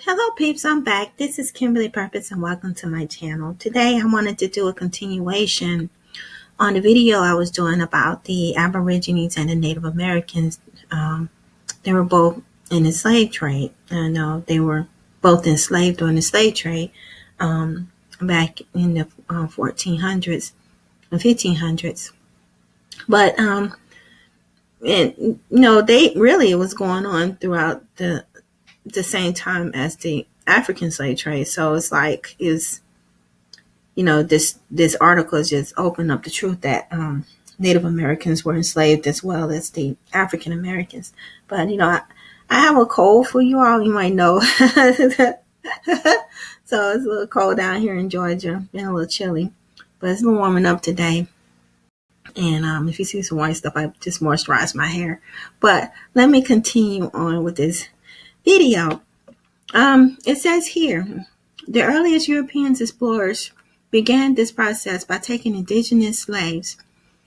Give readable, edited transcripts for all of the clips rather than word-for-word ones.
Hello peeps, I'm back. This is Kimberly Purpose and welcome to my channel. Today I wanted to do a continuation on the video I was doing about the Aborigines and the Native Americans. They were both in the slave trade. I know they were both enslaved during the slave trade back in the 1400s and 1500s. But it was going on throughout the same time as the African slave trade. So it's like this article is just opened up the truth that Native Americans were enslaved as well as the African Americans. But I have a cold for you all. You might know. So it's a little cold down here in Georgia. Been a little chilly, but it's been warming up today. And if you see some white stuff, I just moisturize my hair. But let me continue on with this video. It says here, the earliest European explorers began this process by taking indigenous slaves.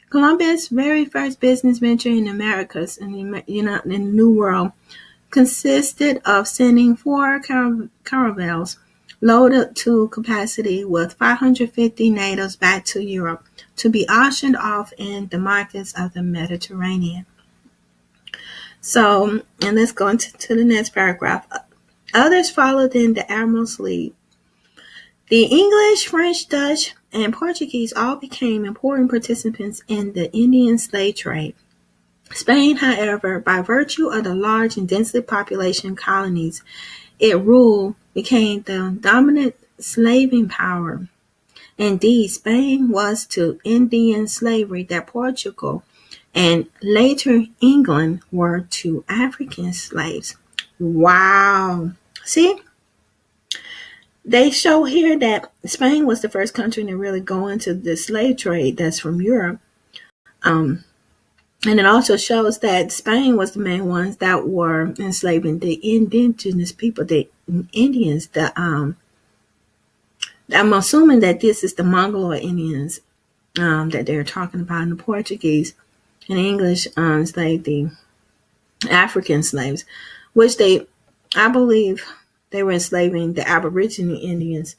Columbus' very first business venture in Americas in the New World consisted of sending 4 caravels loaded to capacity with 550 natives back to Europe to be auctioned off in the markets of the Mediterranean. So, and let's go into the next paragraph. Others followed in the Admiral's lead. The English, French, Dutch, and Portuguese all became important participants in the Indian slave trade. Spain, however, by virtue of the large and densely populated colonies it ruled, became the dominant slaving power. Indeed, Spain was to Indian slavery that Portugal and later England were to African slaves. Wow. See? They show here that Spain was the first country to really go into the slave trade that's from Europe. And it also shows that Spain was the main ones that were enslaving the indigenous people, the Indians. I'm assuming that this is the Mongoloid Indians that they're talking about in the Portuguese and English enslaved the African slaves, which I believe they were enslaving the Aboriginal Indians,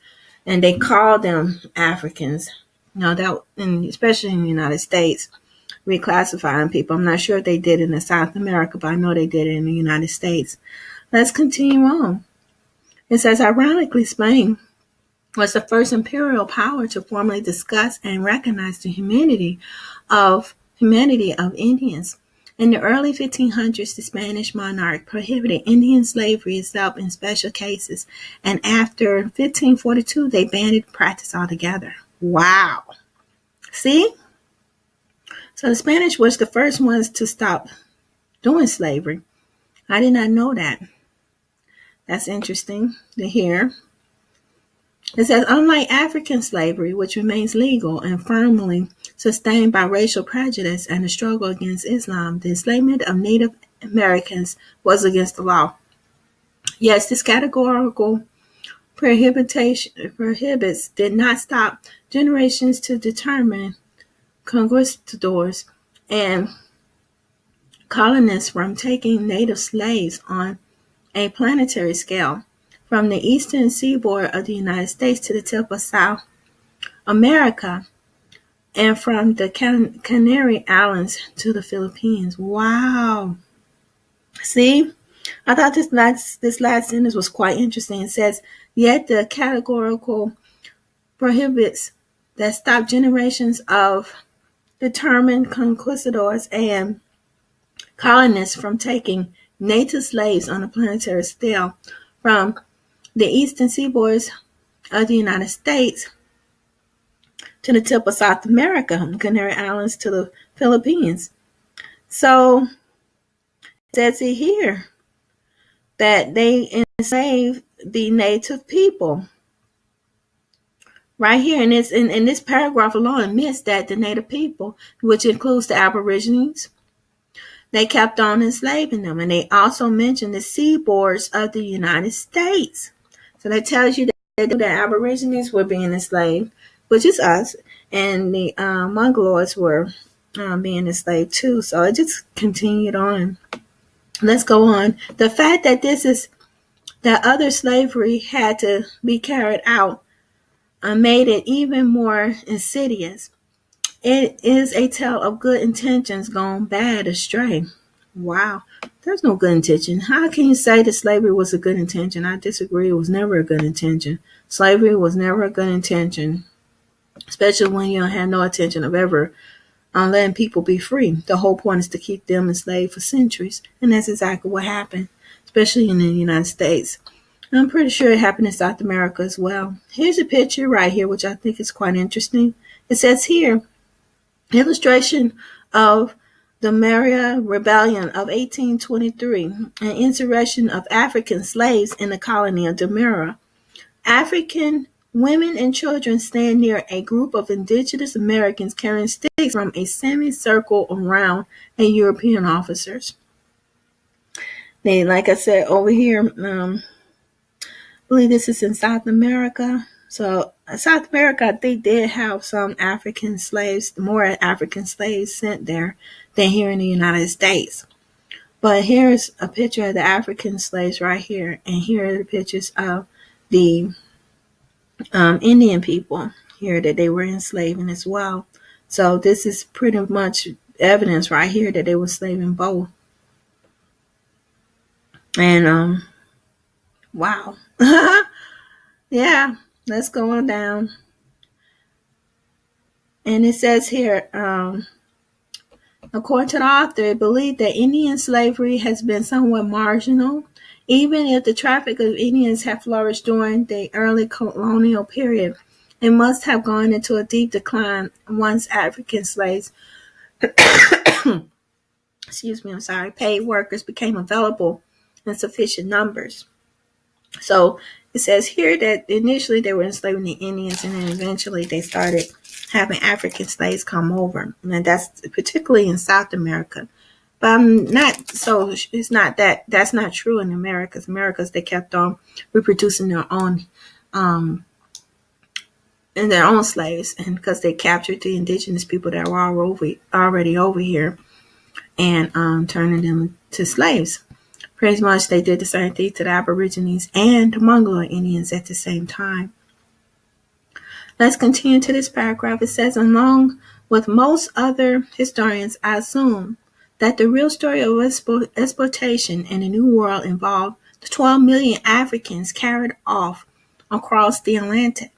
and they called them Africans. And especially in the United States, reclassifying people. I'm not sure if they did it in South America, but I know they did it in the United States. Let's continue on. It says, ironically, Spain was the first imperial power to formally discuss and recognize the humanity of Indians. In the early 1500s, the Spanish monarch prohibited Indian slavery except in special cases, and after 1542, they banned the practice altogether. Wow. See? So the Spanish was the first ones to stop doing slavery. I did not know that. That's interesting to hear. It says, unlike African slavery, which remains legal and firmly sustained by racial prejudice and the struggle against Islam, the enslavement of Native Americans was against the law. Yes, this categorical prohibits did not stop generations to determine conquistadors and colonists from taking native slaves on a planetary scale. From the eastern seaboard of the United States to the tip of South America, and from the Canary Islands to the Philippines. Wow. See? I thought this last sentence was quite interesting. It says, yet the categorical prohibits that stop generations of determined conquistadors and colonists from taking native slaves on a planetary scale from the eastern seaboards of the United States to the tip of South America, the Canary Islands to the Philippines. So it says it here that they enslaved the native people. Right here in this paragraph alone admits that the native people, which includes the Aborigines, they kept on enslaving them. And they also mentioned the seaboards of the United States. So that tells you that the Aborigines were being enslaved, which is us, and the Mongoloids were being enslaved too. So it just continued on. Let's go on. The fact that this is that other slavery had to be carried out made it even more insidious. It is a tale of good intentions gone bad astray. Wow, there's no good intention. How can you say that slavery was a good intention? I disagree. It was never a good intention. Slavery was never a good intention, especially when you don't have no intention of ever letting people be free. The whole point is to keep them enslaved for centuries, and that's exactly what happened, especially in the United States. I'm pretty sure it happened in South America as well. Here's a picture right here, which I think is quite interesting. It says here, illustration of the Maria Rebellion of 1823, an insurrection of African slaves in the colony of Demerara. African women and children stand near a group of indigenous Americans carrying sticks from a semicircle around a European officers. They, like I said, over here, I believe this is in South America. So South America, they did have some African slaves, more African slaves sent there than here in the United States. But here's a picture of the African slaves right here, and here are the pictures of the Indian people here that they were enslaving as well. So this is pretty much evidence right here that they were enslaving both. And wow. Yeah, let's go on down. And it says here, according to the author, it believed that Indian slavery has been somewhat marginal, even if the traffic of Indians had flourished during the early colonial period. It must have gone into a deep decline once African slaves, paid workers became available in sufficient numbers. So it says here that initially they were enslaving the Indians, and then eventually they started having African slaves come over, and that's particularly in South America. But it's not that that's not true in Americas. They kept on reproducing their own and their own slaves, and because they captured the indigenous people that were already over here and turning them to slaves. Pretty much they did the same thing to the Aborigines and the Mongoloid Indians at the same time. Let's continue to this paragraph. It says, along with most other historians, I assume that the real story of exploitation in the New World involved the 12 million Africans carried off across the Atlantic.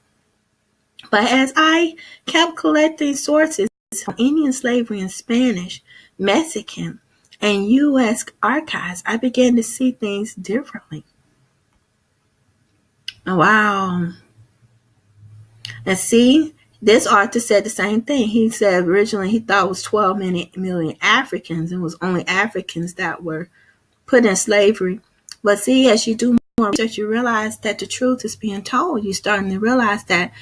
But as I kept collecting sources on Indian slavery in Spanish, Mexican, and U.S. archives, I began to see things differently. Wow. And see, this author said the same thing. He said originally he thought it was 12 million Africans, and it was only Africans that were put in slavery. But see, as you do more research, you realize that the truth is being told. You're starting to realize that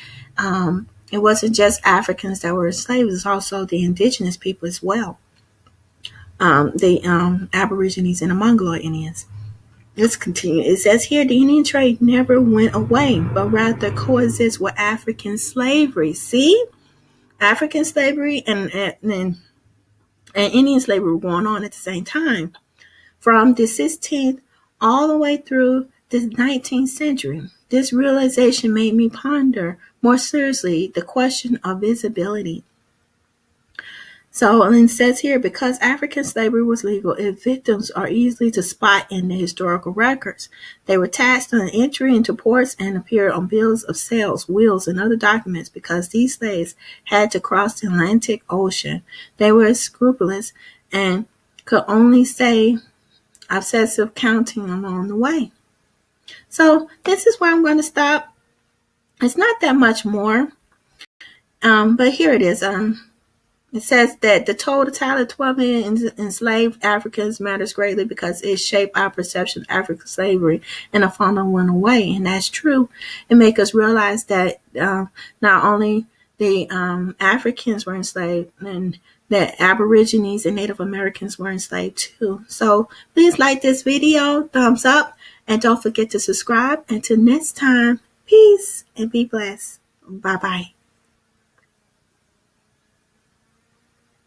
it wasn't just Africans that were enslaved, it was also the indigenous people as well. The Aborigines and the Mongoloid Indians. Let's continue. It says here the Indian trade never went away, but rather coexist with African slavery. See? African slavery and Indian slavery were going on at the same time. From the 16th all the way through the 19th century, this realization made me ponder more seriously the question of visibility. So it says here, because African slavery was legal, its victims are easily to spot in the historical records. They were taxed on entry into ports and appeared on bills of sales, wills, and other documents because these slaves had to cross the Atlantic Ocean. They were scrupulous and could only say obsessive counting along the way. So this is where I'm going to stop. It's not that much more, but here it is. It says that the total tally of 12 million enslaved Africans matters greatly because it shaped our perception of African slavery and the final went away. And that's true. It makes us realize that not only the Africans were enslaved, and that Aborigines and Native Americans were enslaved too. So please like this video, thumbs up, and don't forget to subscribe. Until next time, peace and be blessed. Bye-bye.